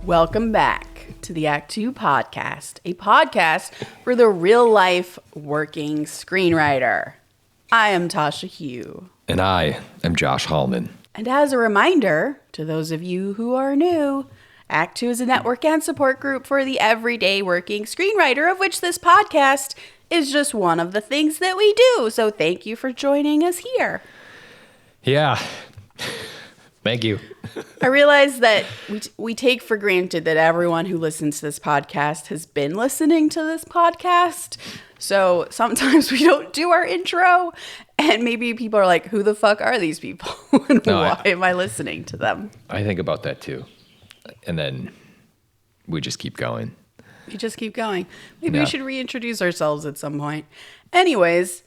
Welcome back to the Act Two podcast, a podcast for the real-life working screenwriter. I am Tasha Hugh. And I am Josh Hallman. And as a reminder, to those of you who are new, Act Two is a network and support group for the everyday working screenwriter, of which this podcast is just one of the things that we do. So thank you for joining us here. Yeah. Thank you. I realize that we take for granted that everyone who listens to this podcast has been listening to this podcast. So sometimes we don't do our intro, and maybe people are like, who the fuck are these people? And why am I listening to them? I think about that too. And then we just keep going. We just keep going. Maybe we should reintroduce ourselves at some point. Anyways,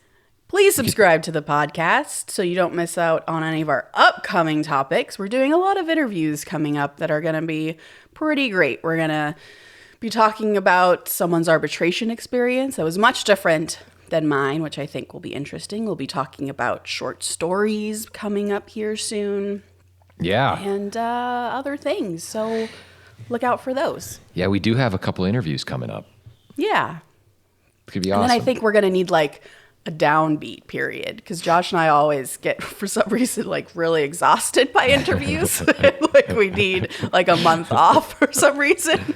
please subscribe to the podcast so you don't miss out on any of our upcoming topics. We're doing a lot of interviews coming up that are going to be pretty great. We're going to be talking about someone's arbitration experience that was much different than mine, which I think will be interesting. We'll be talking about short stories coming up here soon. Yeah. And other things. So look out for those. Yeah, we do have a couple interviews coming up. Yeah. It could be awesome. And then I think we're going to need like a downbeat period, because Josh and I always get, for some reason, like really exhausted by interviews. Like we need like a month off for some reason.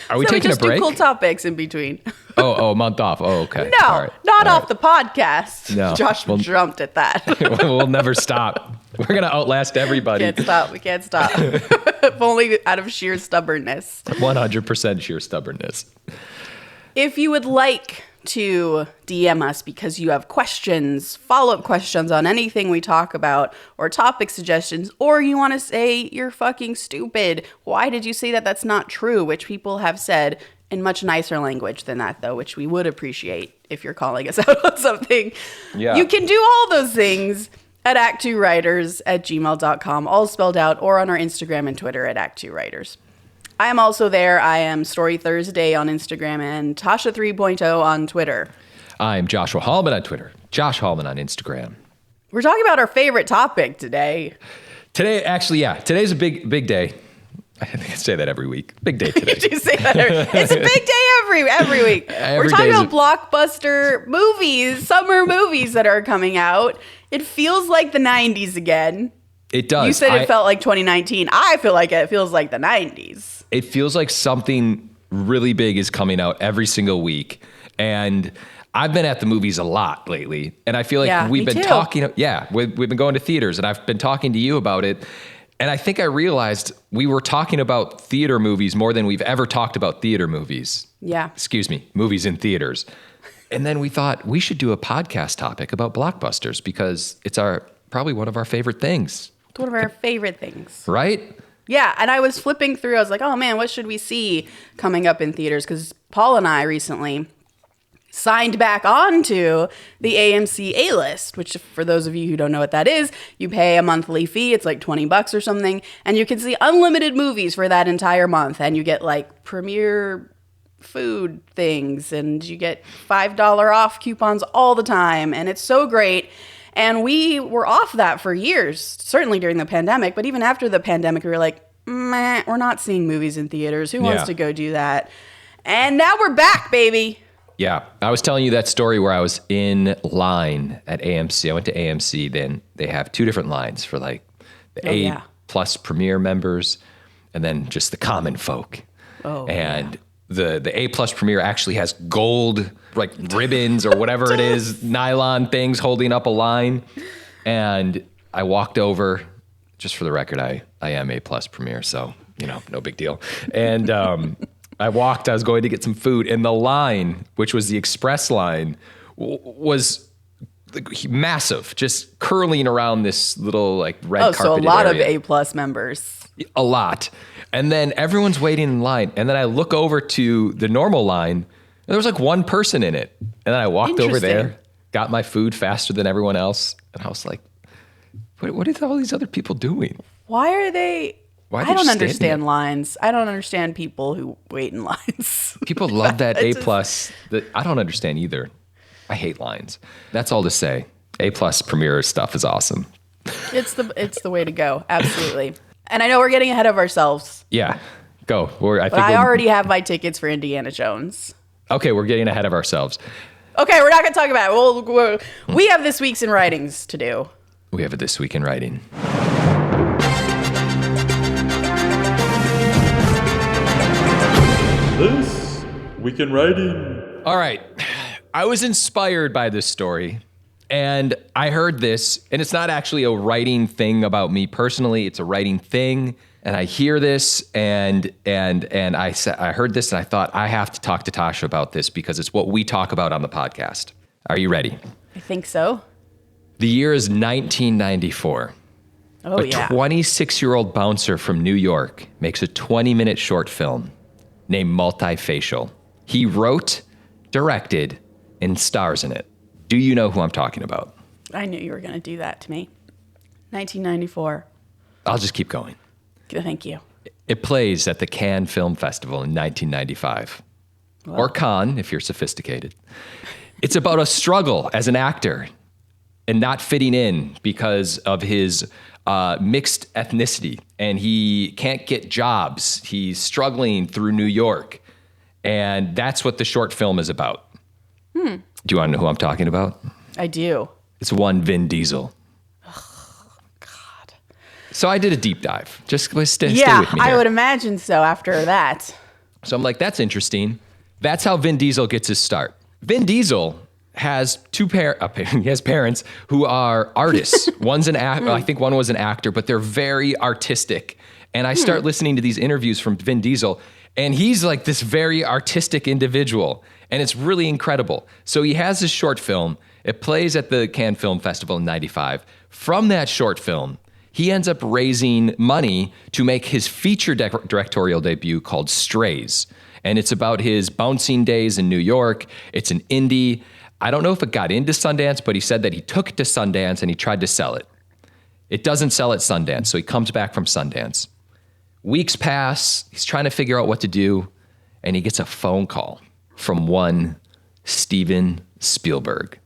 Are we taking a break? Do cool topics in between. Oh, a month off. Oh, okay. No, all right. not all off the podcast. No. Josh jumped at that. We'll never stop. We're going to outlast everybody. We can't stop. If only out of sheer stubbornness. 100% sheer stubbornness. If you would like to DM us because you have questions, follow-up questions on anything we talk about, or topic suggestions, or you want to say you're fucking stupid, why did you say that that's not true, which people have said in much nicer language than that, though, which we would appreciate if you're calling us out on something. Yeah. You can do all those things at ActTwoWriters@gmail.com, all spelled out, or on our Instagram and Twitter at ActTwoWriters. I am also there. I am Story Thursday on Instagram and Tasha 3.0 on Twitter. I'm Joshua Hallman on Twitter. Josh Hallman on Instagram. We're talking about our favorite topic today. Today, actually, yeah. Today's a big day. I think I say that every week. Big day today. You say that it's a big day every week. We're talking about blockbuster movies, summer movies that are coming out. It feels like the 90s again. It does. You said it felt like 2019. I feel like it feels like the 90s. It feels like something really big is coming out every single week. And I've been at the movies a lot lately. And I feel like we've been talking. Yeah, we've been going to theaters, and I've been talking to you about it. And I think I realized we were talking about theater movies more than we've ever talked about theater movies. Yeah. Excuse me, movies in theaters. And then we thought we should do a podcast topic about blockbusters because it's probably one of our favorite things. It's one of our favorite things. Right? Yeah, and I was flipping through. I was like, oh, man, what should we see coming up in theaters? Because Paul and I recently signed back onto the AMC A-list, which for those of you who don't know what that is, you pay a monthly fee. It's like $20 or something, and you can see unlimited movies for that entire month, and you get like premiere food things, and you get $5 off coupons all the time, and it's so great. And we were off that for years, certainly during the pandemic. But even after the pandemic, we were like, meh, we're not seeing movies in theaters. Who wants to go do that? And now we're back, baby. Yeah. I was telling you that story where I was in line at AMC. I went to AMC. Then they have two different lines for like the A plus Premier members and then just the common folk. The A plus Premier actually has gold like ribbons or whatever it is, nylon things holding up a line. And I walked over, just for the record, I am A plus Premier, so, no big deal. And I was going to get some food, and the line, which was the express line, was massive, just curling around this little like red carpet area. So a lot of A plus members. A lot. And then everyone's waiting in line. And then I look over to the normal line, and there was like one person in it. And then I walked over there, got my food faster than everyone else. And I was like, what are all these other people doing? Why are they? I don't understand lines. I don't understand people who wait in lines. People love that A plus. I don't understand either. I hate lines. That's all to say. A plus Premiere stuff is awesome. It's the way to go. Absolutely. And I know we're getting ahead of ourselves. Yeah. Go. I already have my tickets for Indiana Jones. Okay, we're getting ahead of ourselves. Okay, we're not going to talk about it. We have this week's in writings to do. We have it this week in writing. This week in writing. All right. I was inspired by this story, and I heard this, and it's not actually a writing thing about me personally. It's a writing thing, and I hear this, and I heard this, and I thought I have to talk to Tasha about this because it's what we talk about on the podcast. Are you ready? I think so. The year is 1994. Oh, yeah. A 26-year-old bouncer from New York makes a 20-minute short film named Multifacial. He wrote, directed, and stars in it. Do you know who I'm talking about? I knew you were going to do that to me. 1994. I'll just keep going. Thank you. It plays at the Cannes Film Festival in 1995. Wow. Or Cannes, if you're sophisticated. It's about a struggle as an actor and not fitting in because of his mixed ethnicity. And he can't get jobs. He's struggling through New York. And that's what the short film is about. Do you want to know who I'm talking about? I do. It's one Vin Diesel. Oh, God. So I did a deep dive. Just stay with me Yeah, here. I would imagine so after that. So I'm like, that's interesting. That's how Vin Diesel gets his start. Vin Diesel has he has parents who are artists. One's an actor. I think one was an actor, but they're very artistic. And I start listening to these interviews from Vin Diesel, and he's like this very artistic individual. And it's really incredible. So he has this short film. It plays at the Cannes Film Festival in 95. From that short film, he ends up raising money to make his feature directorial debut called Strays. And it's about his bouncing days in New York. It's an indie. I don't know if it got into Sundance, but he said that he took it to Sundance and he tried to sell it. It doesn't sell at Sundance, so he comes back from Sundance. Weeks pass. He's trying to figure out what to do, and he gets a phone call from one Steven Spielberg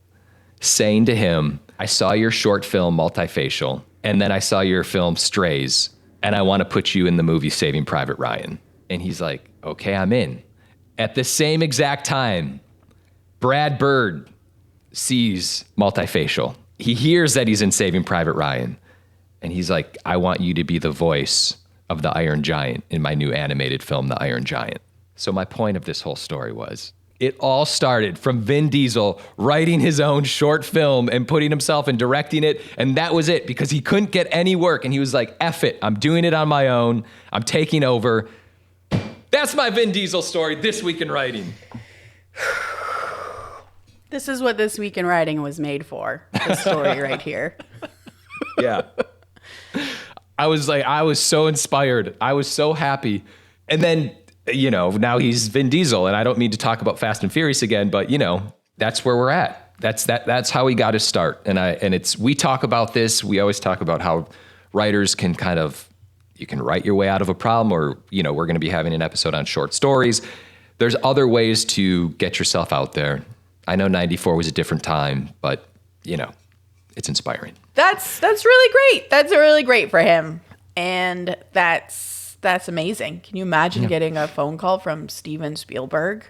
saying to him, I saw your short film Multifacial, and then I saw your film Strays, and I want to put you in the movie Saving Private Ryan. And he's like, okay, I'm in. At the same exact time, Brad Bird sees Multifacial. He hears that he's in Saving Private Ryan, and he's like, I want you to be the voice of the Iron Giant in my new animated film, The Iron Giant. So my point of this whole story was, it all started from Vin Diesel writing his own short film and putting himself and directing it. And that was it, because he couldn't get any work. And he was like, F it, I'm doing it on my own. I'm taking over. That's my Vin Diesel story this week in writing. This is what This Week in Writing was made for. This story right here. Yeah. I was so inspired. I was so happy. And then, now he's Vin Diesel, and I don't mean to talk about Fast and Furious again, but that's where we're at. That's how he got his start. We talk about this. We always talk about how writers can you can write your way out of a problem, or, we're going to be having an episode on short stories. There's other ways to get yourself out there. I know 94 was a different time, but it's inspiring. That's really great. That's really great for him. And that's amazing. Can you imagine getting a phone call from Steven Spielberg?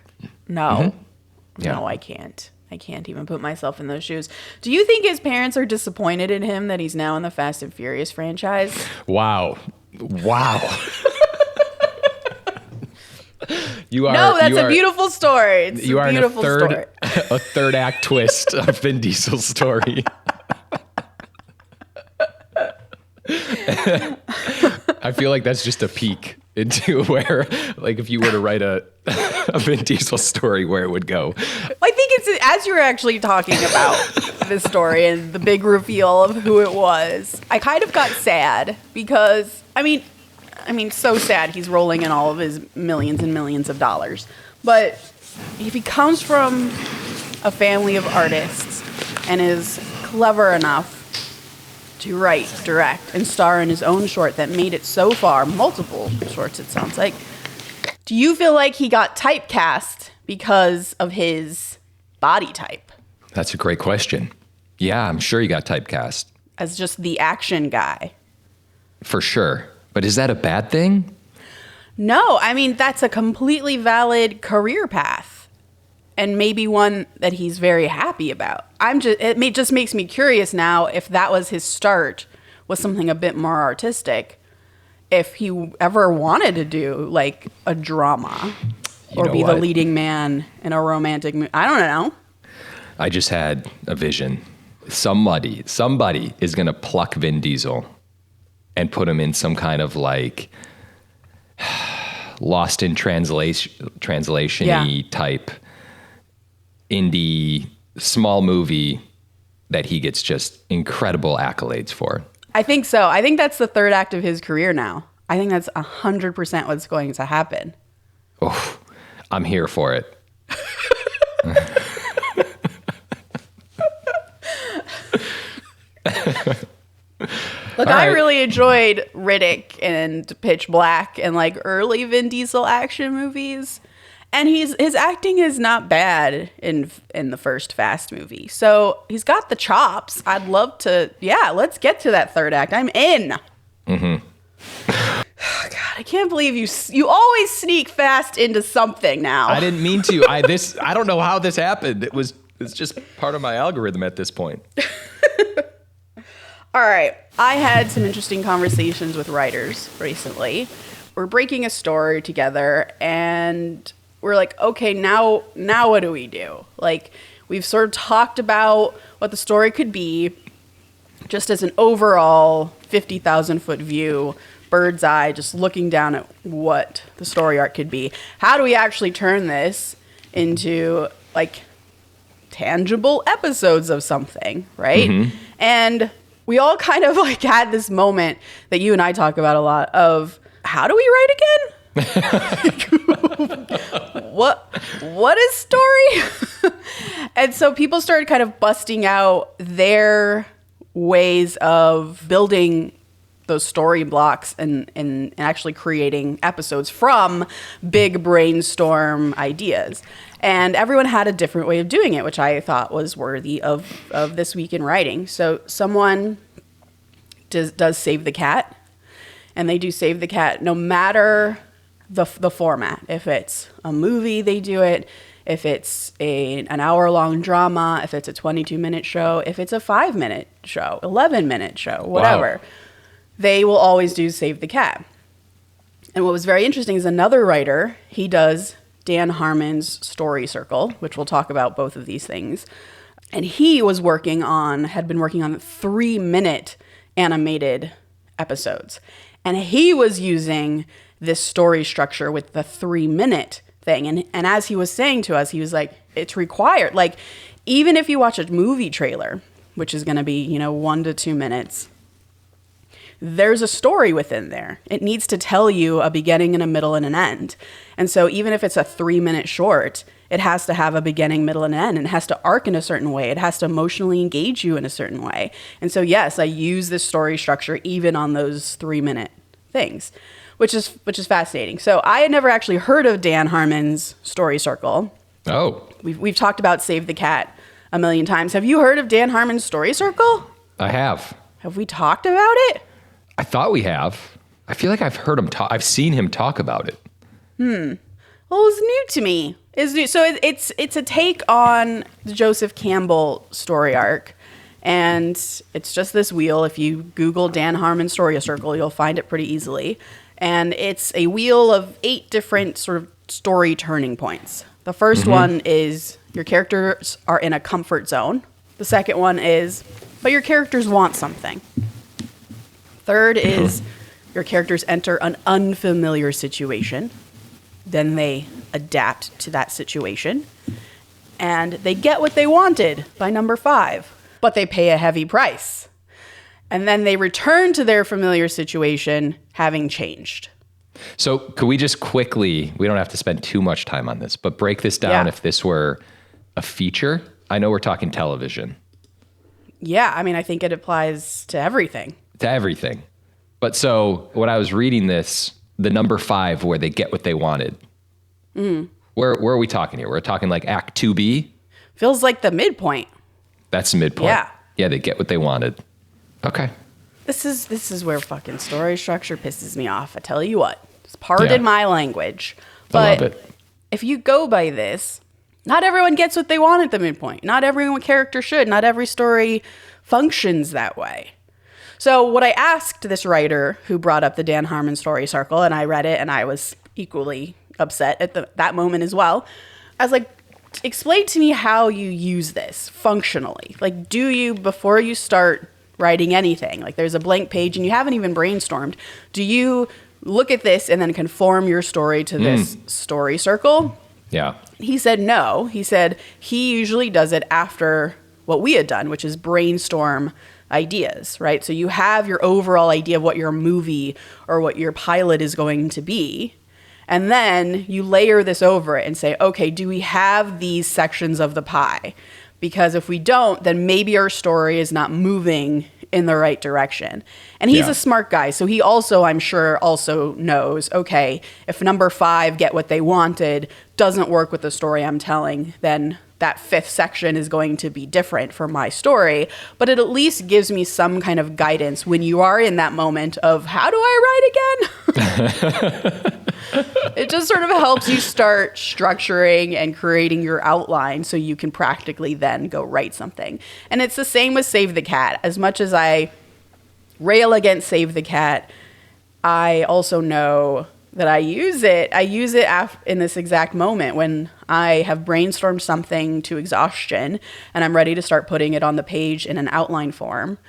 No. Mm-hmm. Yeah. No, I can't. I can't even put myself in those shoes. Do you think his parents are disappointed in him that he's now in the Fast and Furious franchise? Wow. That's a beautiful story. It's a beautiful story. A third act twist of Vin Diesel's story. I feel like that's just a peek into where, if you were to write a Vin Diesel story, where it would go. I think it's, as you were actually talking about this story and the big reveal of who it was, I kind of got sad because, so sad he's rolling in all of his millions and millions of dollars. But if he comes from a family of artists and is clever enough to write, direct, and star in his own short that made it so far, multiple shorts it sounds like, do you feel like he got typecast because of his body type? That's a great question. Yeah, I'm sure he got typecast. As just the action guy. For sure. But is that a bad thing? No, I mean, that's a completely valid career path and maybe one that he's very happy about. Just makes me curious now if that was his start, was something a bit more artistic, if he ever wanted to do like a drama or be the leading man in a romantic movie. I don't know. I just had a vision. Somebody is going to pluck Vin Diesel and put him in some kind of like lost in translation-y type indie small movie that he gets just incredible accolades for. I think so. I think that's the third act of his career now. I think that's 100% what's going to happen. Oh, I'm here for it. Look, I really enjoyed Riddick and Pitch Black and like early Vin Diesel action movies. And his acting is not bad in the first Fast movie. So he's got the chops. I'd love to, let's get to that third act. I'm in. Mm-hmm. God, I can't believe you always sneak Fast into something now. I didn't mean to. I don't know how this happened. It's just part of my algorithm at this point. All right. I had some interesting conversations with writers recently. We're breaking a story together and we're like, okay, now what do we do? Like, we've sort of talked about what the story could be just as an overall 50,000 foot view, bird's eye, just looking down at what the story arc could be. How do we actually turn this into like tangible episodes of something, right? Mm-hmm. And we all kind of like had this moment that you and I talk about a lot of, how do we write again? What is story? And so people started kind of busting out their ways of building those story blocks and actually creating episodes from big brainstorm ideas. And everyone had a different way of doing it, which I thought was worthy of This Week in Writing. So someone does Save the Cat, and they do Save the Cat no matter the format. If it's a movie, they do it. If it's an hour-long drama, if it's a 22-minute show, if it's a 5-minute show, 11-minute show, whatever, they will always do Save the Cat. And what was very interesting is another writer, he does Dan Harmon's Story Circle, which we'll talk about both of these things. And he had been working on 3-minute animated episodes. And he was using this story structure with the 3-minute thing. And as he was saying to us, he was like, it's required. Like, even if you watch a movie trailer, which is going to be, 1 to 2 minutes, there's a story within there. It needs to tell you a beginning and a middle and an end. And so even if it's a 3-minute short, it has to have a beginning, middle, and end. And it has to arc in a certain way. It has to emotionally engage you in a certain way. And so, yes, I use this story structure even on those 3-minute things, which is fascinating. So I had never actually heard of Dan Harmon's Story Circle. Oh. We've talked about Save the Cat a million times. Have you heard of Dan Harmon's Story Circle? I have. Have we talked about it? I thought we have. I feel like I've heard him talk. I've seen him talk about it. Well, it's new to me. So it's a take on the Joseph Campbell story arc. And it's just this wheel. If you Google Dan Harmon Story Circle, you'll find it pretty easily. And it's a wheel of 8 different sort of story turning points. The first one is your characters are in a comfort zone. The second one is, but your characters want something. Third is your characters enter an unfamiliar situation. Then they adapt to that situation. And they get what they wanted by number 5. But they pay a heavy price. And then they return to their familiar situation having changed. So could we just quickly, we don't have to spend too much time on this, but break this down if this were a feature? I know we're talking television. Yeah, I mean, I think it applies to everything. To everything. But so when I was reading this, the number 5 where they get what they wanted, where are we talking here? We're talking like Act 2B? Feels like the midpoint. That's the midpoint. Yeah. Yeah, they get what they wanted. Okay. This is where fucking story structure pisses me off. I tell you what. Pardon my language. I love But it. if you go by this, not everyone gets what they want at the midpoint. Not every character should. Not every story functions that way. So what I asked this writer who brought up the Dan Harmon story circle, and I read it, and I was equally upset at that moment as well. I was like, explain to me how you use this functionally. Like, do you, before you start writing anything, like there's a blank page and you haven't even brainstormed, do you look at this and then conform your story to this story circle? Yeah. He said no. He said he usually does it after what we had done, which is brainstorm ideas, right? So you have your overall idea of what your movie or what your pilot is going to be. And then you layer this over it and say, okay, do we have these sections of the pie? Because if we don't, then maybe our story is not moving in the right direction. And he's a smart guy. So he also, I'm sure, also knows, okay, if number 5 get what they wanted doesn't work with the story I'm telling, then that 5th section is going to be different for my story. But it at least gives me some kind of guidance when you are in that moment of, how do I write again? It just sort of helps you start structuring and creating your outline so you can practically then go write something. And it's the same with Save the Cat. As much as I rail against Save the Cat, I also know that I use it in this exact moment when I have brainstormed something to exhaustion and I'm ready to start putting it on the page in an outline form.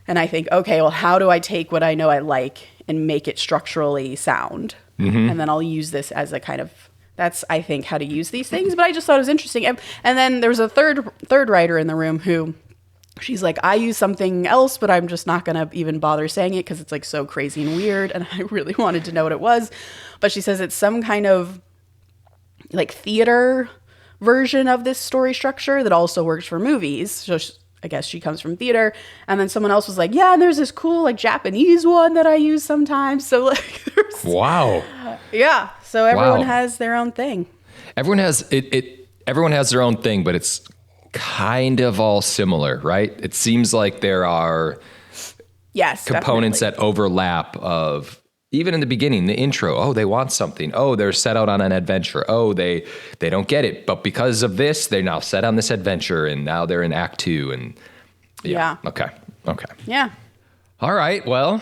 And I think, okay, well, how do I take what I know I like and make it structurally sound? And then I'll use this as a kind of, that's, I think, how to use these things. But I just thought it was interesting. And then there was a third writer in the room who, she's like, I use something else, but I'm just not going to even bother saying it because it's like so crazy and weird. And I really wanted to know what it was. But she says it's some kind of like theater version of this story structure that also works for movies. So I guess she comes from theater. And then someone else was like, yeah, and there's this cool like Japanese one that I use sometimes. So like, Wow. Yeah. So everyone has their own thing. Everyone has everyone has their own thing, but it's kind of all similar, right? It seems like there are components that overlap of, even in the beginning, the intro. Oh, they want something. Oh, they're set out on an adventure. Oh, they don't get it. But because of this, they're now set on this adventure and now they're in Act 2. And yeah. Okay. Yeah. All right. Well,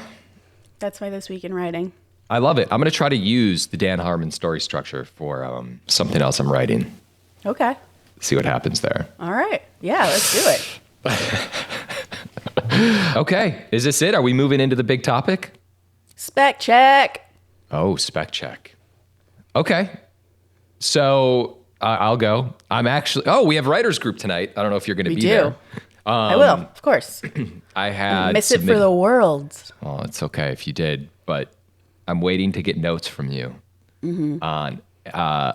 that's my This Week in Writing. I love it. I'm going to try to use the Dan Harmon story structure for something else I'm writing. Okay. See what happens there. All right. Yeah, let's do it. Okay. Is this it? Are we moving into the big topic? Spec check. Oh, spec check. Okay. So I'll go. I'm actually, we have writers group tonight. I don't know if you're going to be there. I will, of course. I had miss it for the world. Oh, it's okay if you did, but I'm waiting to get notes from you on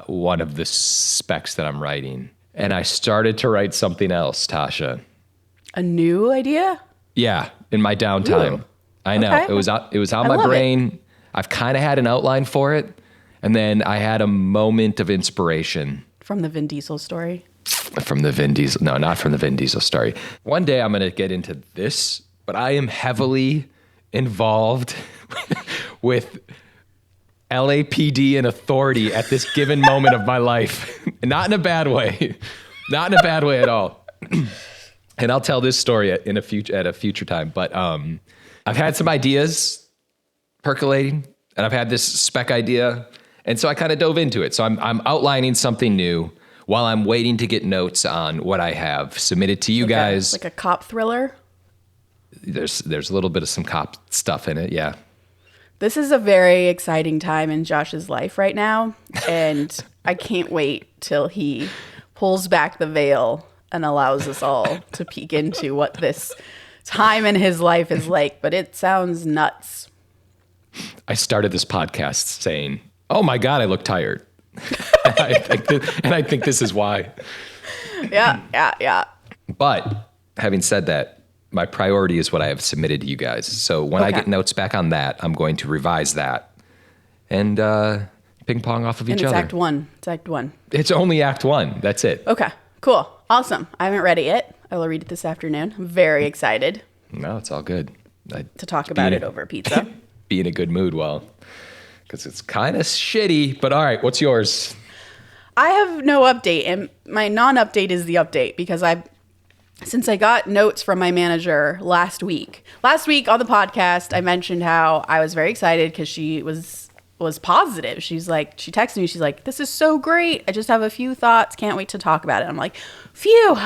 one of the specs that I'm writing. And I started to write something else, Tasha. A new idea? Yeah, in my downtime. Ooh. I know. Okay. It was on my brain. I've kind of had an outline for it. And then I had a moment of inspiration. From the Vin Diesel story? From the Vin Diesel. No, not from the Vin Diesel story. One day I'm going to get into this, but I am heavily involved with LAPD and authority at this given moment of my life. Not in a bad way. Not in a bad way at all. And I'll tell this story at a future time. But I've had some ideas percolating, and I've had this spec idea. And so I kind of dove into it. So I'm outlining something new while I'm waiting to get notes on what I have submitted to you guys. Like a cop thriller? There's a little bit of some cop stuff in it, yeah. This is a very exciting time in Josh's life right now, and I can't wait till he pulls back the veil and allows us all to peek into what this time in his life is like, but it sounds nuts. I started this podcast saying, oh my God, I look tired. and I think this is why. Yeah. But having said that, my priority is what I have submitted to you guys. So when I get notes back on that, I'm going to revise that and ping pong off of each other. It's Act 1. It's Act 1. It's only Act 1. That's it. Okay, cool. Awesome. I haven't read it yet. I will read it this afternoon. I'm very excited. No, it's all good. To talk about it over pizza. Be in a good mood while because it's kind of shitty. But all right, what's yours? I have no update, and my non-update is the update because since I got notes from my manager last week on the podcast, I mentioned how I was very excited because she was positive. She texted me. She's like, "This is so great. I just have a few thoughts. Can't wait to talk about it." I'm like, "Phew,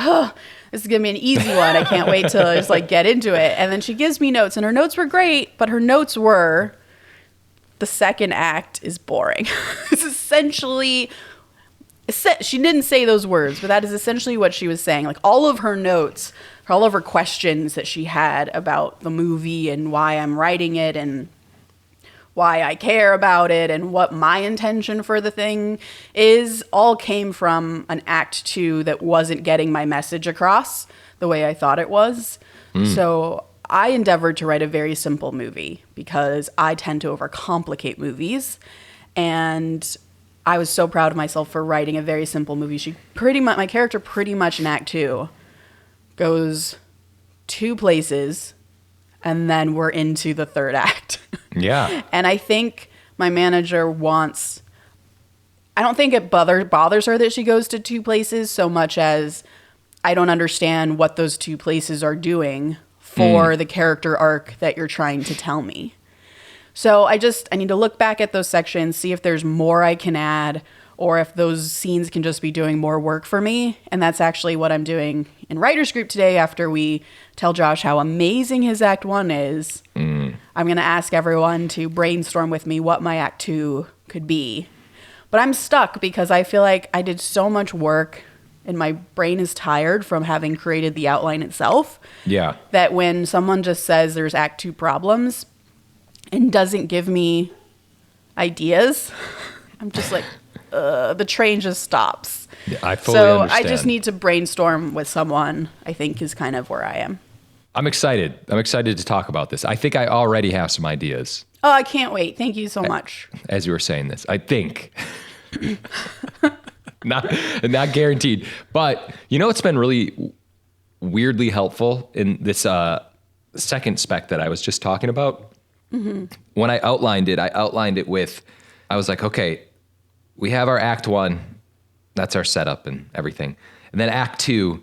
this is gonna be an easy one. I can't wait to just like get into it." And then she gives me notes, and her notes were great, but her notes were, the second act is boring. It's essentially. She didn't say those words, but that is essentially what she was saying. Like all of her notes, all of her questions that she had about the movie and why I'm writing it and why I care about it and what my intention for the thing is, all came from an act 2 that wasn't getting my message across the way I thought it was. So I endeavored to write a very simple movie because I tend to overcomplicate movies, and I was so proud of myself for writing a very simple movie. My character pretty much in Act 2 goes 2 places, and then we're into the third act. Yeah. And I think my manager I don't think it bothers her that she goes to 2 places so much as I don't understand what those 2 places are doing for the character arc that you're trying to tell me. So I need to look back at those sections, see if there's more I can add, or if those scenes can just be doing more work for me. And that's actually what I'm doing in Writer's Group today after we tell Josh how amazing his Act 1 is. I'm going to ask everyone to brainstorm with me what my Act 2 could be. But I'm stuck because I feel like I did so much work and my brain is tired from having created the outline itself. Yeah. That when someone just says there's Act 2 problems and doesn't give me ideas, I'm just like, the train just stops. Yeah, I fully understand. I just need to brainstorm with someone, I think is kind of where I am. I'm excited. I'm excited to talk about this. I think I already have some ideas. Oh, I can't wait. Thank you so much. As you were saying this, I think. not guaranteed. But you know what's been really weirdly helpful in this second spec that I was just talking about? When I outlined it with, I was like, okay, we have our Act 1. That's our setup and everything. And then Act 2,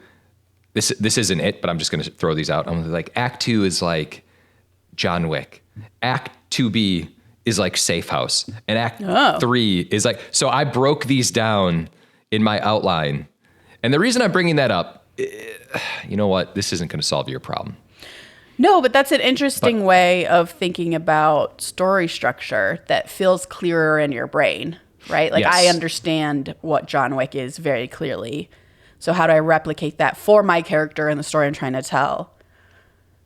this isn't it, but I'm just going to throw these out. I'm like, Act 2 is like John Wick. Act 2B is like Safe House. And Act 3 is like, so I broke these down in my outline. And the reason I'm bringing that up, you know what? This isn't going to solve your problem. No, but that's an interesting way of thinking about story structure that feels clearer in your brain, right? Like, yes. I understand what John Wick is very clearly. So how do I replicate that for my character and the story I'm trying to tell?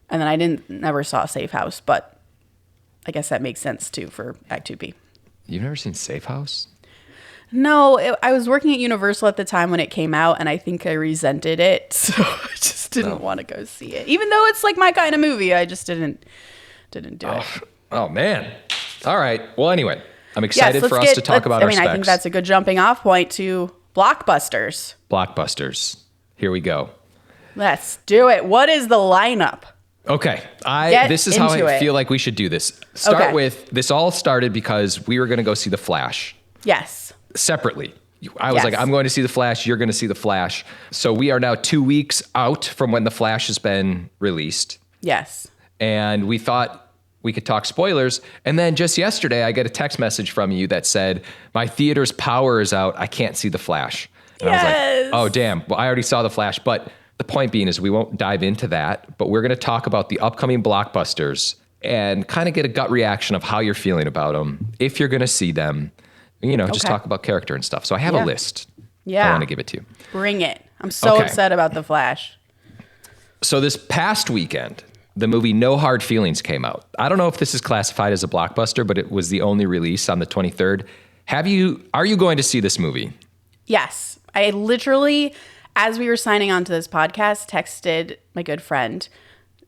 And then I never saw Safe House, but I guess that makes sense too for Act 2B. You've never seen Safe House? No, I was working at Universal at the time when it came out, and I think I resented it, so I just didn't want to go see it. Even though it's like my kind of movie, I just didn't do it. Oh, man. All right. Well, anyway, I'm excited for us to talk about our specs. I think that's a good jumping off point to Blockbusters. Blockbusters. Here we go. Let's do it. What is the lineup? Okay. This is how I feel like we should do this. Start with, this all started because we were going to go see The Flash. Yes. Separately. I was like, I'm going to see The Flash. You're going to see The Flash. So we are now 2 weeks out from when The Flash has been released. Yes. And we thought we could talk spoilers. And then just yesterday, I get a text message from you that said, my theater's power is out. I can't see The Flash. And I was like, oh, damn. Well, I already saw The Flash. But the point being is we won't dive into that. But we're going to talk about the upcoming blockbusters and kind of get a gut reaction of how you're feeling about them, if you're going to see them. Just talk about character and stuff. So I have a list. Yeah. I want to give it to you. Bring it. I'm so upset about The Flash. So this past weekend, the movie No Hard Feelings came out. I don't know if this is classified as a blockbuster, but it was the only release on the 23rd. Are you going to see this movie? Yes. I literally, as we were signing on to this podcast, texted my good friend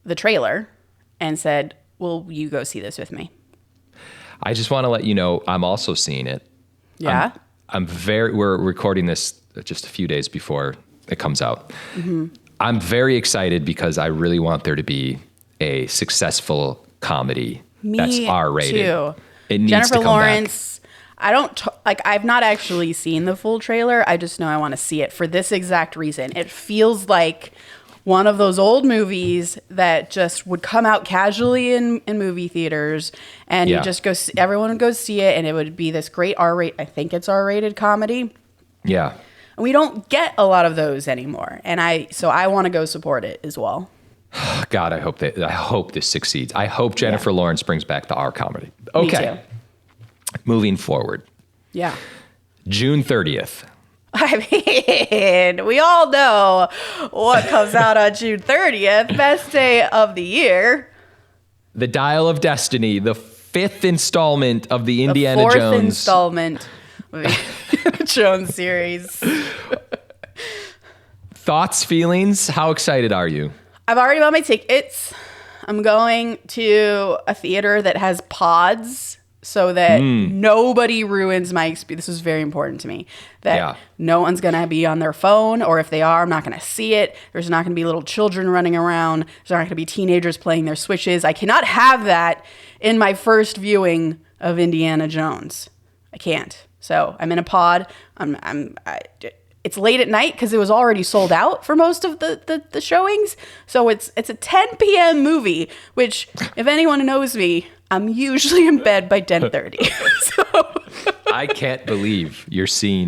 the trailer and said, will you go see this with me? I just want to let you know I'm also seeing it. Yeah. We're recording this just a few days before it comes out. Mm-hmm. I'm very excited because I really want there to be a successful comedy that's R-rated. Too. It needs Jennifer to come Lawrence. I've not actually seen the full trailer. I just know I want to see it for this exact reason. It feels like one of those old movies that just would come out casually in movie theaters, and you just go. Everyone would go see it, and it would be this great R-rated. I think it's R-rated comedy. Yeah. And we don't get a lot of those anymore, and I want to go support it as well. God, I hope this succeeds. I hope Jennifer Lawrence brings back the R comedy. Okay. Me too. Moving forward. Yeah. June 30th. I mean, we all know what comes out on June 30th, best day of the year. The Dial of Destiny, the 5th installment of the Indiana Jones. Jones. 4th installment of the Jones series. Thoughts, feelings? How excited are you? I've already bought my tickets. I'm going to a theater that has pods so that nobody ruins my experience. This is very important to me. That no one's going to be on their phone, or if they are, I'm not going to see it. There's not going to be little children running around. There's not going to be teenagers playing their Switches. I cannot have that in my first viewing of Indiana Jones. I can't. So I'm in a pod. It's late at night because it was already sold out for most of the showings. So it's a 10 p.m. movie, which, if anyone knows me, I'm usually in bed by 10:30. So I can't believe you're seeing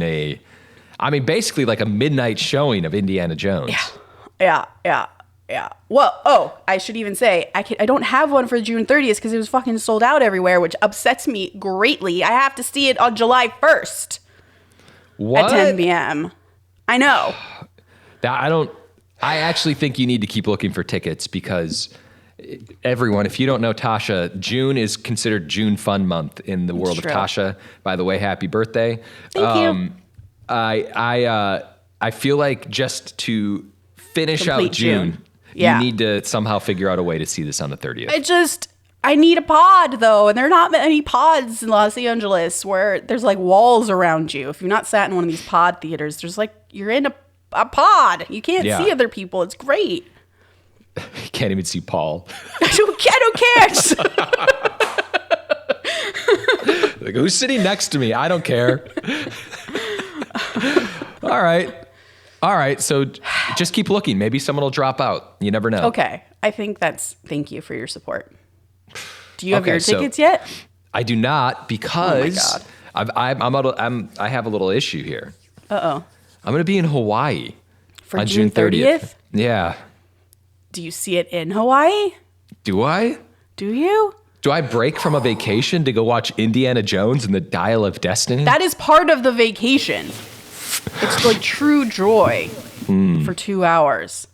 basically like a midnight showing of Indiana Jones. Yeah. Well, I should even say I don't have one for June 30th because it was fucking sold out everywhere, which upsets me greatly. I have to see it on July 1st What? at 10 p.m. I know. I actually think you need to keep looking for tickets because everyone, if you don't know Tasha, June is considered June Fun Month in the world of Tasha. By the way, happy birthday. Thank you. I feel like just to finish out June, you need to somehow figure out a way to see this on the 30th. I need a pod, though, and there are not many pods in Los Angeles where there's, like, walls around you. If you're not sat in one of these pod theaters, there's, like, you're in a pod. You can't see other people. It's great. You can't even see Paul. I don't care. Like, who's sitting next to me? I don't care. All right. So just keep looking. Maybe someone will drop out. You never know. Okay. I think thank you for your support. Do you have your tickets yet? I do not because oh my God. I have a little issue here. Uh-oh. I'm going to be in Hawaii on June 30th? Yeah. Do you see it in Hawaii? Do I? Do you? Do I break from a vacation to go watch Indiana Jones and the Dial of Destiny? That is part of the vacation. It's like true joy for 2 hours.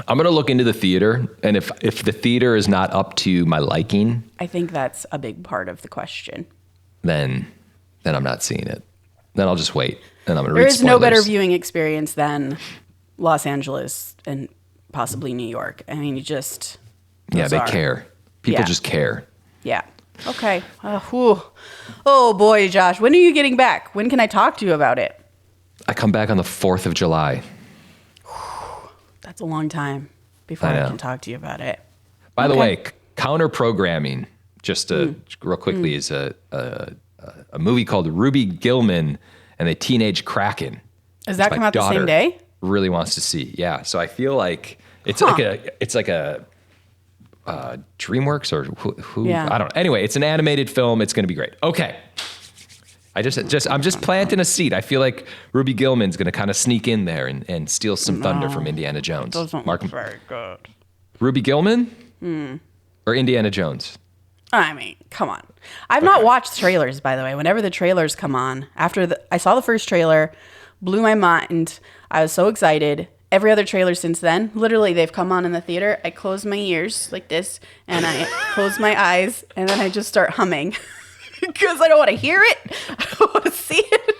I'm going to look into the theater, and if the theater is not up to my liking, I think that's a big part of the question. Then I'm not seeing it. Then I'll just wait, and I'm going to read There is no spoilers. better viewing experience than Los Angeles and possibly New York. I mean, they care. People just care. Yeah. Okay. Oh boy, Josh, when are you getting back? When can I talk to you about it? I come back on the 4th of July. That's a long time before I can talk to you about it. By the way, counter programming, just real quickly, is a movie called Ruby Gillman and the Teenage Kraken. Does that come out the same day? Really wants to see. Yeah. So I feel like it's like a DreamWorks or who I don't know. Anyway, it's an animated film. It's going to be great. Okay. I'm just planting a seed. I feel like Ruby Gillman's going to kind of sneak in there and steal some thunder from Indiana Jones. Doesn't look very good. Ruby Gillman or Indiana Jones? I mean, come on. I've not watched trailers, by the way. Whenever the trailers come on, I saw the first trailer, blew my mind. I was so excited. Every other trailer since then, literally, they've come on in the theater. I close my ears like this, and I close my eyes, and then I just start humming. Because I don't want to hear it. I don't want to see it.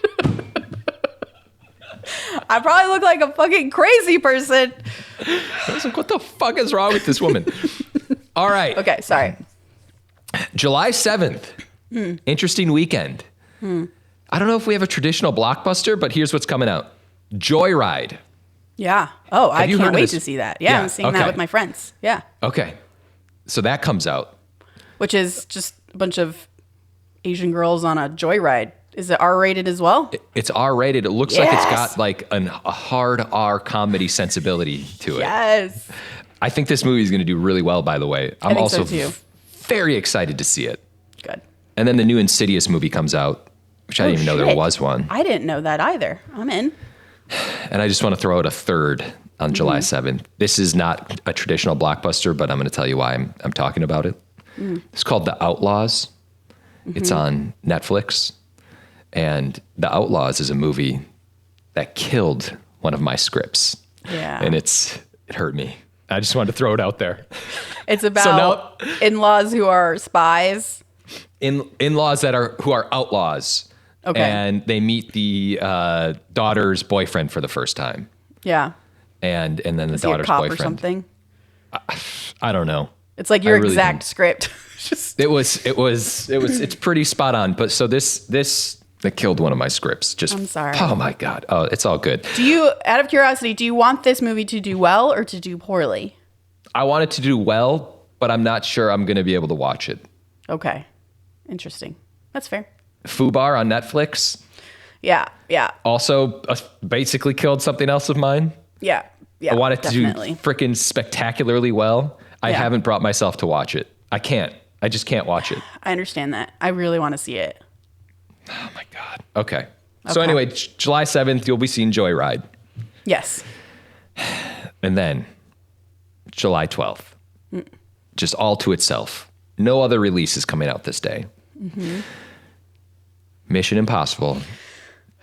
I probably look like a fucking crazy person. I was like, what the fuck is wrong with this woman? All right. Okay, sorry. July 7th. Interesting weekend. I don't know if we have a traditional blockbuster, but here's what's coming out. Joyride. Yeah. Oh, I can't wait to see that. Yeah, I'm seeing that with my friends. Yeah. Okay. So that comes out. Which is just a bunch of Asian girls on a joyride. Is it R-rated as well? It's R-rated. It looks like it's got like a hard R comedy sensibility to it. Yes. I think this movie is going to do really well, by the way. I'm also very excited to see it. Good. And then the new Insidious movie comes out, which I didn't even know there was one. I didn't know that either. I'm in. And I just want to throw out a third on July 7th. This is not a traditional blockbuster, but I'm going to tell you why I'm talking about it. It's called The Outlaws. It's on Netflix. And The Outlaws is a movie that killed one of my scripts. Yeah. And it hurt me. I just wanted to throw it out there. It's about in-laws who are spies. In-laws who are outlaws. Okay. And they meet the daughter's boyfriend for the first time. Yeah. And then the daughter's boyfriend. Or something? I don't know. It's like your exact script. It's pretty spot on. But so this that killed one of my scripts. I'm sorry. Oh my God. Oh, it's all good. Out of curiosity, do you want this movie to do well or to do poorly? I want it to do well, but I'm not sure I'm going to be able to watch it. Okay. Interesting. That's fair. Fubar on Netflix. Yeah. Yeah. Also basically killed something else of mine. Yeah. Yeah. I want it to do freaking spectacularly well. I haven't brought myself to watch it. I can't. I just can't watch it. I understand that. I really want to see it. Oh my God. Okay. So anyway, July 7th, you'll be seeing Joyride. Yes. And then July 12th, just all to itself. No other release is coming out this day. Mission Impossible,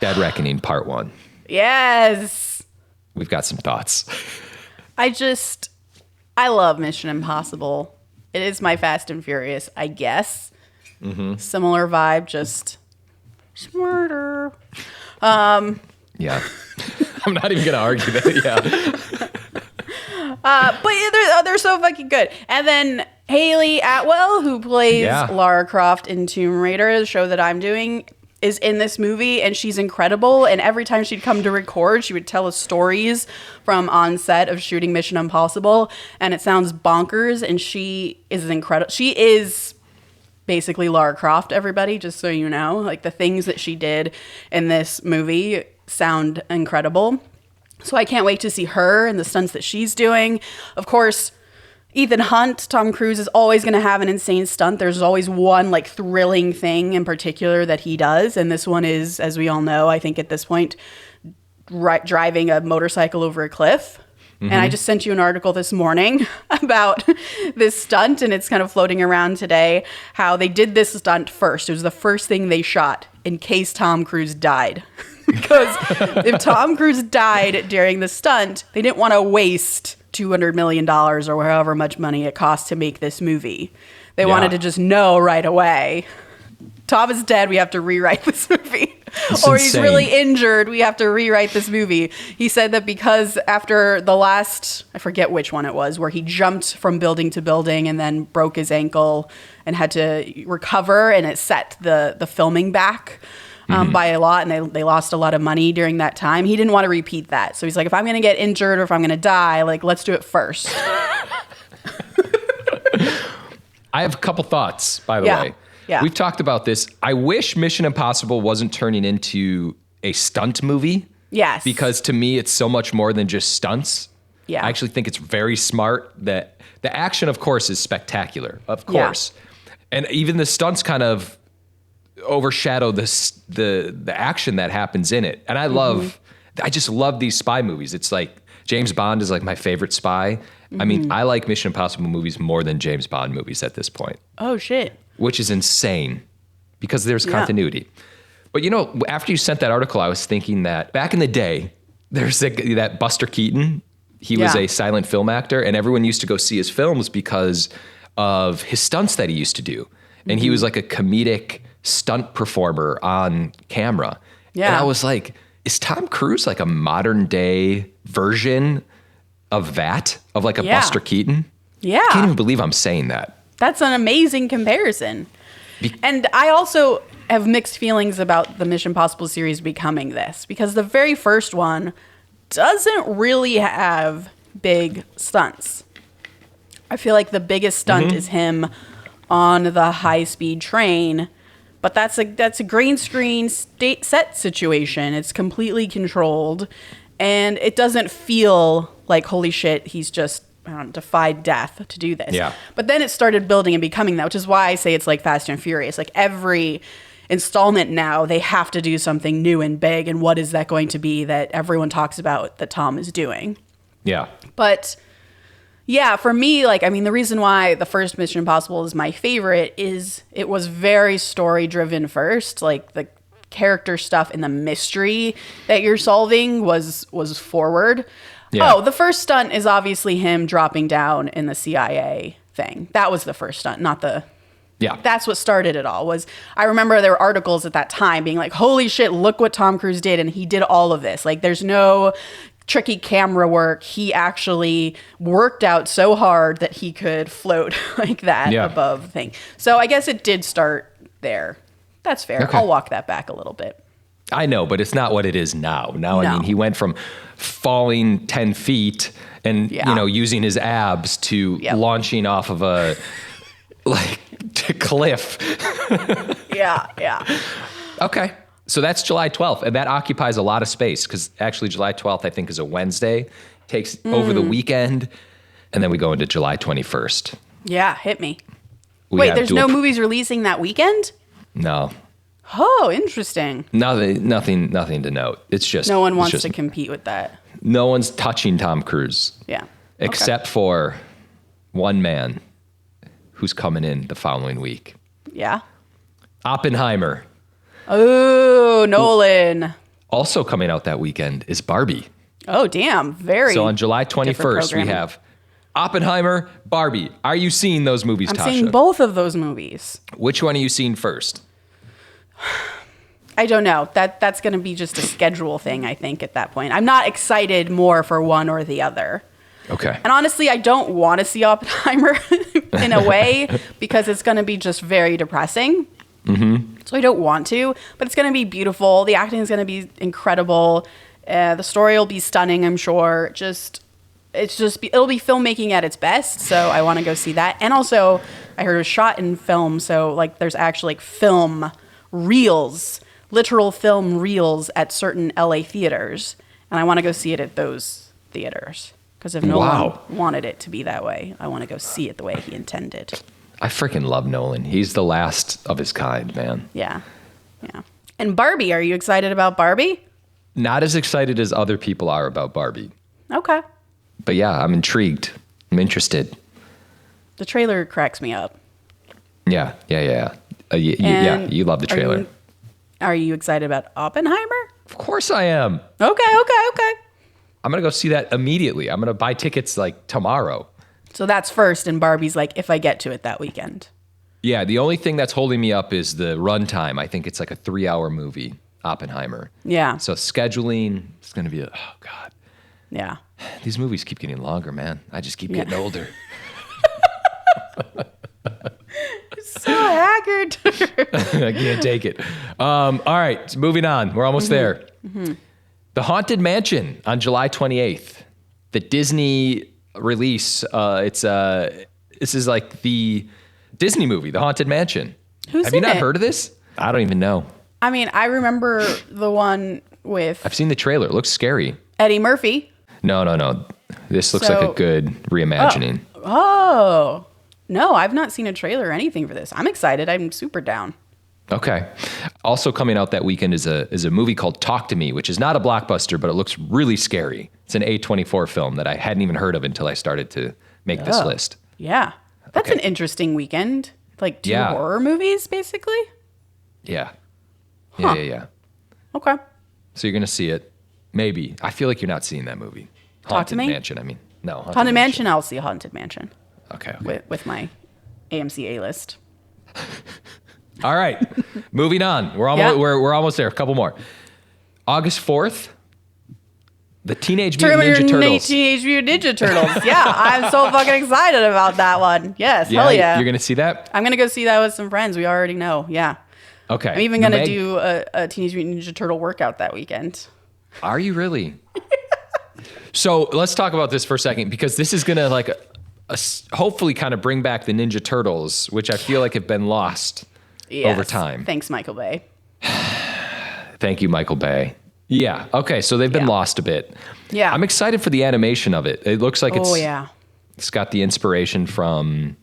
Dead Reckoning Part 1. Yes. We've got some thoughts. I love Mission Impossible. It is my Fast and Furious, I guess. Similar vibe, just smarter. Yeah. I'm not even going to argue that. Yeah. But they're so fucking good. And then Haley Atwell, who plays Lara Croft in Tomb Raider, the show that I'm doing, is in this movie, and she's incredible. And every time she'd come to record, she would tell us stories from on set of shooting Mission Impossible, and it sounds bonkers. And she is incredible. She is basically Lara Croft, everybody, just so you know. Like, the things that she did in this movie sound incredible. So I can't wait to see her and the stunts that she's doing. Of course, Ethan Hunt, Tom Cruise, is always going to have an insane stunt. There's always one like thrilling thing in particular that he does. And this one is, as we all know, I think at this point, driving a motorcycle over a cliff. And I just sent you an article this morning about this stunt, and it's kind of floating around today, how they did this stunt first. It was the first thing they shot in case Tom Cruise died. Because if Tom Cruise died during the stunt, they didn't want to waste $200 million or however much money it cost to make this movie. They wanted to just know right away, Tom is dead, we have to rewrite this movie. Or he's really injured, we have to rewrite this movie. He said that because after the last, I forget which one it was, where he jumped from building to building and then broke his ankle and had to recover, and it set the filming back by a lot, and they lost a lot of money during that time. He didn't want to repeat that. So he's like, if I'm going to get injured or if I'm going to die, like, let's do it first. I have a couple thoughts, by the way. Yeah. We've talked about this. I wish Mission Impossible wasn't turning into a stunt movie. Yes. Because to me, it's so much more than just stunts. Yeah. I actually think it's very smart. That the action, of course, is spectacular. Of course. Yeah. And even the stunts kind of overshadow the action that happens in it. And I just love these spy movies. It's like James Bond is like my favorite spy. I mean, I like Mission Impossible movies more than James Bond movies at this point. Oh, shit. Which is insane because there's continuity. But, you know, after you sent that article, I was thinking that back in the day, there's that Buster Keaton. He was a silent film actor, and everyone used to go see his films because of his stunts that he used to do. And he was like a comedic stunt performer on camera. Yeah. And I was like, is Tom Cruise like a modern day version of that? Of like a Buster Keaton? Yeah. I can't even believe I'm saying that. That's an amazing comparison. And I also have mixed feelings about the Mission Impossible series becoming this, because the very first one doesn't really have big stunts. I feel like the biggest stunt is him on the high-speed train, But that's a green screen set situation. It's completely controlled, and it doesn't feel like, holy shit, he's just defied death to do this. Yeah. But then it started building and becoming that, which is why I say it's like Fast and Furious. Like every installment now, they have to do something new and big. And what is that going to be that everyone talks about that Tom is doing? Yeah. But yeah, for me, like, I mean, the reason why the first Mission Impossible is my favorite is it was very story driven first. Like the character stuff and the mystery that you're solving was forward. Yeah. Oh, the first stunt is obviously him dropping down in the CIA thing. That was the first stunt, not the... Yeah. That's what started it all. Was I remember there were articles at that time being like, holy shit, look what Tom Cruise did. And he did all of this. Like, there's no tricky camera work. He actually worked out so hard that he could float like that above the thing. So I guess it did start there. That's fair. Okay. I'll walk that back a little bit. I know, but it's not what it is now. Now, I mean, he went from falling 10 feet and, using his abs to launching off of a, cliff. Yeah. Okay. So that's July 12th, and that occupies a lot of space because actually July 12th, I think, is a Wednesday. Takes over the weekend, and then we go into July 21st. Yeah, hit me. Wait, there's no movies releasing that weekend? No. Oh, interesting. Nothing to note. It's just... No one wants to compete with that. No one's touching Tom Cruise. Yeah. Except for one man who's coming in the following week. Yeah. Oppenheimer. Oh, Nolan. Also coming out that weekend is Barbie. Oh, damn. So on July 21st, we have Oppenheimer, Barbie. Are you seeing those movies, Tasha? I'm seeing both of those movies. Which one are you seeing first? I don't know. That's going to be just a schedule thing, I think, at that point. I'm not excited more for one or the other. Okay. And honestly, I don't want to see Oppenheimer in a way because it's going to be just very depressing. Mm-hmm. So I don't want to, but it's going to be beautiful. The acting is going to be incredible. The story will be stunning, I'm sure. It'll be filmmaking at its best. So I want to go see that. And also, I heard it was shot in film. So like, there's actually like film reels, literal film reels at certain LA theaters. And I want to go see it at those theaters. Because if Nolan wanted it to be that way, I want to go see it the way he intended. I freaking love Nolan. He's the last of his kind, man. Yeah. And Barbie, are you excited about Barbie? Not as excited as other people are about Barbie. Okay. But yeah, I'm intrigued. I'm interested. The trailer cracks me up. Yeah. You love the trailer. Are you excited about Oppenheimer? Of course I am. Okay. I'm going to go see that immediately. I'm going to buy tickets like tomorrow. So that's first, and Barbie's like, if I get to it that weekend. Yeah, the only thing that's holding me up is the runtime. I think it's like a 3-hour movie, Oppenheimer. Yeah. So scheduling, it's going to be, oh God. Yeah. These movies keep getting longer, man. I just keep getting older. So haggard. I can't take it. All right, moving on. We're almost there. Mm-hmm. The Haunted Mansion on July 28th. The Disney release. This is like the Disney movie, The Haunted Mansion. Who's Have you not heard of this? I don't even know. I mean, I remember the one with... I've seen the trailer. It looks scary. Eddie Murphy. No. This looks like a good reimagining. Oh. No, I've not seen a trailer or anything for this. I'm excited. I'm super down. Okay. Also coming out that weekend is a movie called Talk to Me, which is not a blockbuster, but it looks really scary. It's an A24 film that I hadn't even heard of until I started to make this list. Yeah. That's an interesting weekend. Like two horror movies, basically? Yeah. Huh. Yeah. Okay. So you're going to see it. Maybe. I feel like you're not seeing that movie. Haunted Mansion, I mean. No. Haunted Mansion, I'll see Haunted Mansion. Okay. With my AMC A-list. All right. Moving on. We're almost there. A couple more. August 4th. The Teenage Mutant Ninja Turtles. Teenage Mutant Ninja Turtles. Yeah, I'm so fucking excited about that one. Yes, hell yeah. You're going to see that? I'm going to go see that with some friends. We already know. Yeah. Okay. I'm even going to do a Teenage Mutant Ninja Turtle workout that weekend. Are you really? So let's talk about this for a second, because this is going to hopefully kind of bring back the Ninja Turtles, which I feel like have been lost over time. Thanks, Michael Bay. Thank you, Michael Bay. Yeah. Okay. So they've been lost a bit. Yeah. I'm excited for the animation of it. It looks like it's got the inspiration from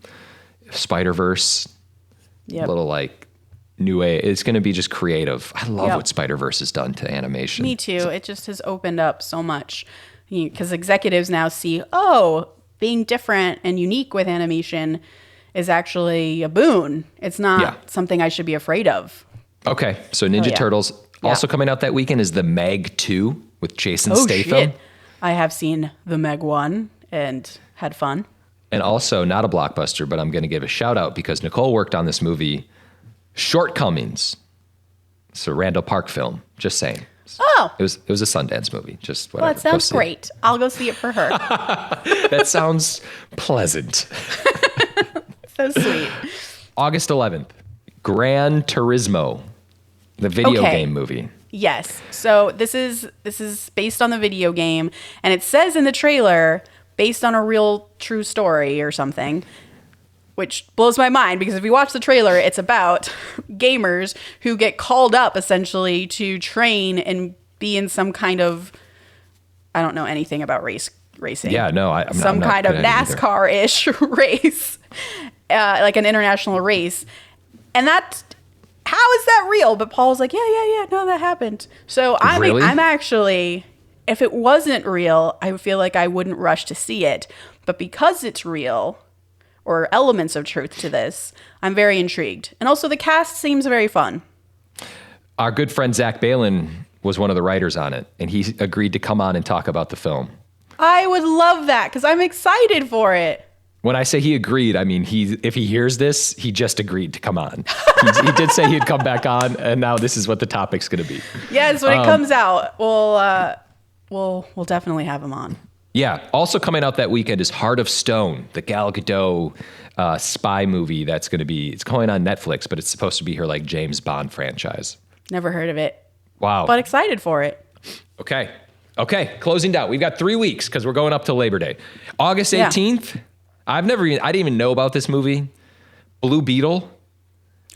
Spider-Verse. Yep. A little like new way. It's going to be just creative. I love what Spider-Verse has done to animation. Me too. It just has opened up so much because executives now see, being different and unique with animation is actually a boon. It's not something I should be afraid of. Okay. So Ninja Turtles. Also coming out that weekend is the Meg 2 with Jason Statham. Shit. I have seen the Meg 1 and had fun. And also not a blockbuster, but I'm going to give a shout out because Nicole worked on this movie, Shortcomings. It's a Randall Park film. Just saying. Oh. It was a Sundance movie. Just whatever. Well, that sounds great. I'll go see it for her. That sounds pleasant. So sweet. August 11th, Gran Turismo, the video game movie. Yes. So this is based on the video game, and it says in the trailer based on a real true story or something, which blows my mind because if you watch the trailer, it's about gamers who get called up essentially to train and be in some kind of, I don't know anything about racing. Yeah, no, I'm some not kind of NASCAR-ish race, like an international race, and that. How is that real? But Paul's like, yeah, no, that happened. So I'm actually, if it wasn't real, I feel like I wouldn't rush to see it. But because it's real, or elements of truth to this, I'm very intrigued. And also the cast seems very fun. Our good friend Zach Balin was one of the writers on it, and he agreed to come on and talk about the film. I would love that because I'm excited for it. When I say he agreed, I mean, if he hears this, he just agreed to come on. He did say he'd come back on, and now this is what the topic's going to be. Yes, when it comes out, we'll definitely have him on. Yeah. Also coming out that weekend is Heart of Stone, the Gal Gadot spy movie it's going on Netflix, but it's supposed to be her like James Bond franchise. Never heard of it. Wow. But excited for it. Okay. Closing down. We've got 3 weeks because we're going up to Labor Day. August 18th. I didn't even know about this movie. Blue Beetle.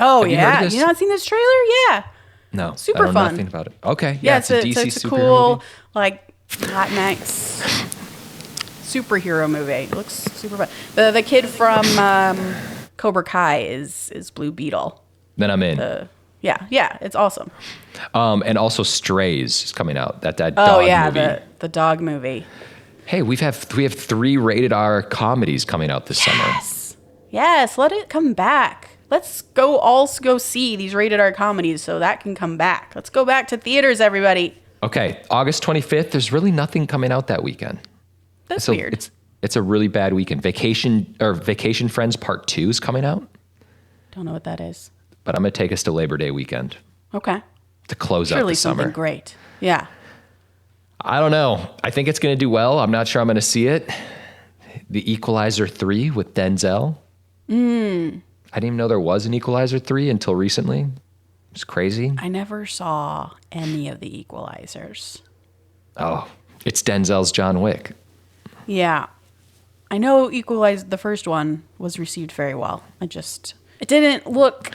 Oh, yeah. You not seen this trailer? Yeah. No. Super I know fun. nothing about it. Okay. Yeah, it's a DC it's a superhero cool, movie. like, Latinx superhero movie. It looks super fun. The kid from Cobra Kai is Blue Beetle. Then I'm in. Yeah, it's awesome. And also Strays is coming out. That dog movie. The dog movie. Hey, we have 3 rated R comedies coming out this summer. Yes, let it come back. Let's go see these rated R comedies so that can come back. Let's go back to theaters, everybody. Okay, August 25th, there's really nothing coming out that weekend. That's weird. It's a really bad weekend. Vacation Friends Part 2 is coming out. Don't know what that is. But I'm going to take us to Labor Day weekend. Okay. To close out the summer. Something great. Yeah. I don't know. I think it's going to do well. I'm not sure I'm going to see it. The Equalizer 3 with Denzel. I didn't even know there was an Equalizer 3 until recently. It's crazy. I never saw any of the Equalizers. Oh, it's Denzel's John Wick. Yeah. I know the first one was received very well. It didn't look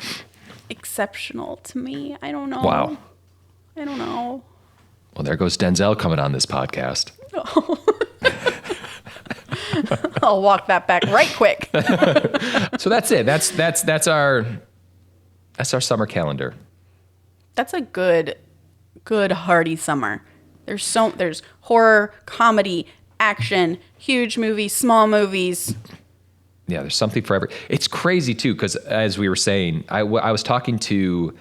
exceptional to me. I don't know. Wow. I don't know. Well, there goes Denzel coming on this podcast. Oh. I'll walk that back right quick. So that's it. That's our summer calendar. That's a good hearty summer. There's horror, comedy, action, huge movies, small movies. Yeah, there's something for It's crazy too, because as we were saying, I was talking to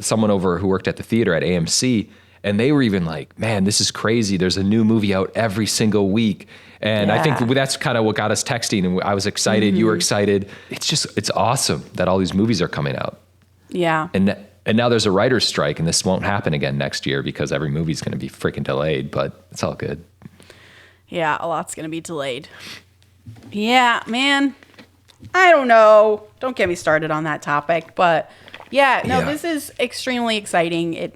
someone over who worked at the theater at AMC, and they were even like, "Man, this is crazy. There's a new movie out every single week." And I think that's kind of what got us texting, and I was excited. You were excited. It's awesome that all these movies are coming out. Yeah. And now there's a writer's strike, and this won't happen again next year because every movie's going to be freaking delayed, but it's all good. Yeah, a lot's going to be delayed. Yeah, man. I don't know. Don't get me started on that topic, but this is extremely exciting.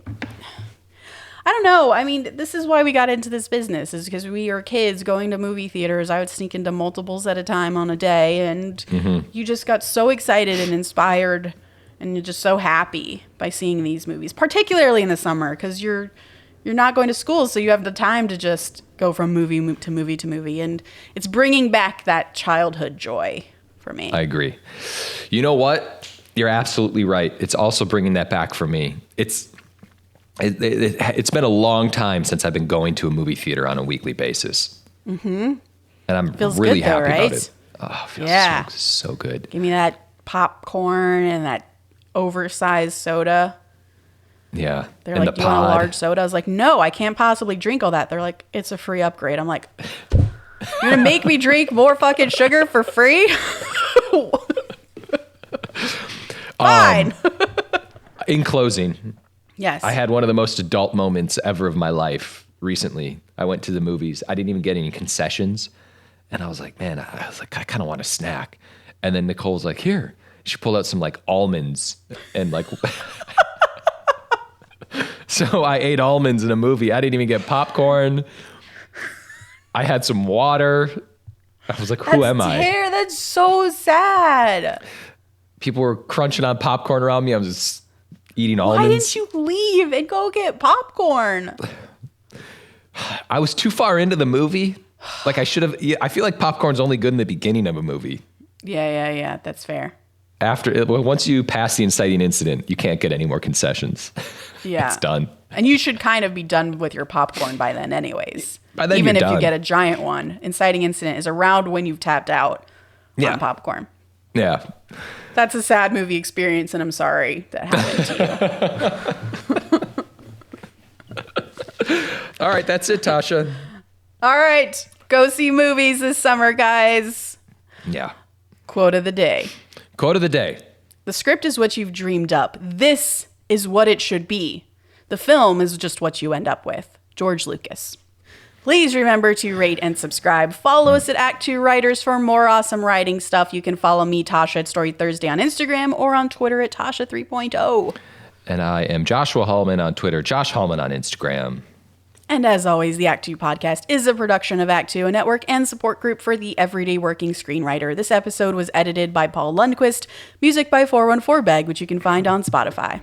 I don't know. I mean, this is why we got into this business, is because we were kids going to movie theaters. I would sneak into multiples at a time on a day, and you just got so excited and inspired And you're just so happy by seeing these movies, particularly in the summer, because you're not going to school, so you have the time to just go from movie to movie to movie. And it's bringing back that childhood joy for me. I agree. You know what? You're absolutely right. It's also bringing that back for me. It's been a long time since I've been going to a movie theater on a weekly basis. Mm-hmm. And I'm really happy about it. Oh, it feels so good. Give me that popcorn and that oversized soda. Yeah. They're and like, do you want a large soda? I was like, no, I can't possibly drink all that. They're like, it's a free upgrade. I'm like, you're going to make me drink more fucking sugar for free? Fine. In closing, yes, I had one of the most adult moments ever of my life recently. I went to the movies. I didn't even get any concessions. And I was like, man, I kind of want a snack. And then Nicole's like, here. She pulled out some like almonds and like... So I ate almonds in a movie. I didn't even get popcorn. I had some water. I was like, who am I? That's so sad. People were crunching on popcorn around me. I was just eating almonds. Why didn't you leave and go get popcorn? I was too far into the movie. Like I should have. I feel like popcorn's only good in the beginning of a movie. Yeah. That's fair. Once you pass the inciting incident, you can't get any more concessions. Yeah. It's done. And you should kind of be done with your popcorn by then anyways. By then even you're if done. you get a giant one. Inciting incident is around when you've tapped out on popcorn. Yeah. That's a sad movie experience, and I'm sorry that happened to you. All right, that's it, Tasha. All right. Go see movies this summer, guys. Yeah. Quote of the day. Quote of the day. The script is what you've dreamed up. This is what it should be. The film is just what you end up with. George Lucas. Please remember to rate and subscribe. Follow us at ActTwoWriters for more awesome writing stuff. You can follow me, Tasha, at Story Thursday on Instagram or on Twitter at Tasha 3.0. And I am Joshua Hallman on Twitter, Josh Hallman on Instagram. And as always, the Act Two podcast is a production of Act Two, a network and support group for the everyday working screenwriter. This episode was edited by Paul Lundquist, music by 414 Bag, which you can find on Spotify.